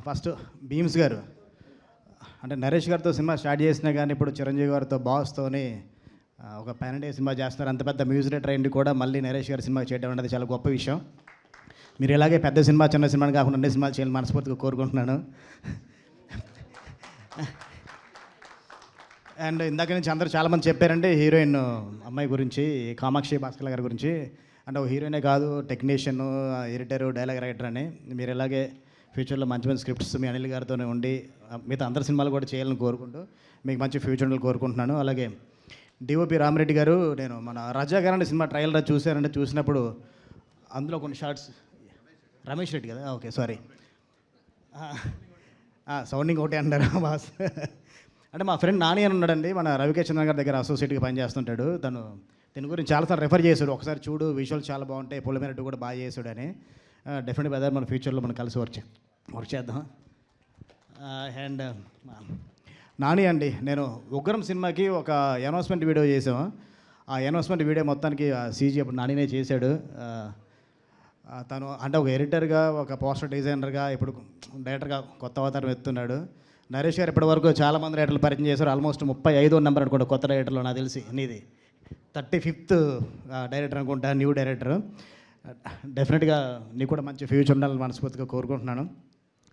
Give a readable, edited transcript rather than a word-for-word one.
First Bheems గారు అంటే నరేష్ గారితో సినిమా స్టార్ట్ చేసినా కానీ ఇప్పుడు చిరంజీవి గారితో బాస్తోని ఒక పాన్ ఇండియా సినిమా చేస్తున్నారు. అంత పెద్ద మ్యూజిక్ డైరెక్టర్ అయింది కూడా మళ్ళీ నరేష్ గారి సినిమా చేయడం అనేది చాలా గొప్ప విషయం. మీరు ఇలాగే పెద్ద సినిమా చిన్న సినిమాని కాకుండా అన్ని సినిమాలు చేయాలని మనస్ఫూర్తిగా కోరుకుంటున్నాను. అండ్ ఇందాక నుంచి అందరూ చాలామంది చెప్పారంటే హీరోయిన్ అమ్మాయి గురించి, కామాక్షి భాస్కర్ గారి గురించి. అంటే ఒక హీరోయినే కాదు, టెక్నీషియన్, ఎడిటర్, డైలాగ్ రైటర్ అని. మీరు ఇలాగే ఫ్యూచర్లో మంచి మంచి స్క్రిప్ట్స్ మీ అనిల్ గారితోనే ఉండి మిగతా అందరి సినిమాలు కూడా చేయాలని కోరుకుంటూ మీకు మంచి ఫ్యూచర్ కోరుకుంటున్నాను. అలాగే డిఓపి రామిరెడ్డి గారు, నేను మన రజా గారు సినిమా ట్రయల్ చూశానంటే చూసినప్పుడు అందులో కొన్ని షార్ట్స్ రమేష్ రెడ్డి కదా, ఓకే సారీ, సౌండింగ్ ఒకటే అంటారు బాస్. అంటే మా ఫ్రెండ్ నాని అని ఉన్నాడండి, మన రవికేష్ చంద్ర గారి దగ్గర అసోసియేట్గా పనిచేస్తుంటాడు. తను దీని గురించి చాలాసార్లు రెఫర్ చేశాడు, ఒకసారి చూడు విజువల్ చాలా బాగుంటాయి, పొలిమేరట్టు కూడా బాగా చేశాడు అని. డెఫినెట్గా బ్రదర్ మన ఫ్యూచర్లో మనం కలిసి వర్క్ చేద్దాం. అండ్ నాని అండి, నేను ఉగ్రం సినిమాకి ఒక అనౌన్స్మెంట్ వీడియో చేసాము. ఆ అనౌన్స్మెంట్ వీడియో మొత్తానికి సీజీ అప్పుడు నానినే చేశాడు. తను అంటే ఒక ఎడిటర్గా, ఒక పోస్టర్ డిజైనర్గా, ఇప్పుడు డైరెక్టర్గా కొత్త అవతారం ఎత్తున్నాడు. నరేష్ గారు ఇప్పటివరకు చాలామంది రైటర్లు పరిచయం చేశారు. ఆల్మోస్ట్ 35వ నెంబర్ అనుకుంటా కొత్త డైరెక్టర్లో, నాకు తెలిసి నీది 35th డైరెక్టర్ అనుకుంటా, న్యూ డైరెక్టర్. డెఫినెట్గా నీకు కూడా మంచి ఫ్యూచర్ ఉండాలని మనస్ఫూర్తిగా కోరుకుంటున్నాను.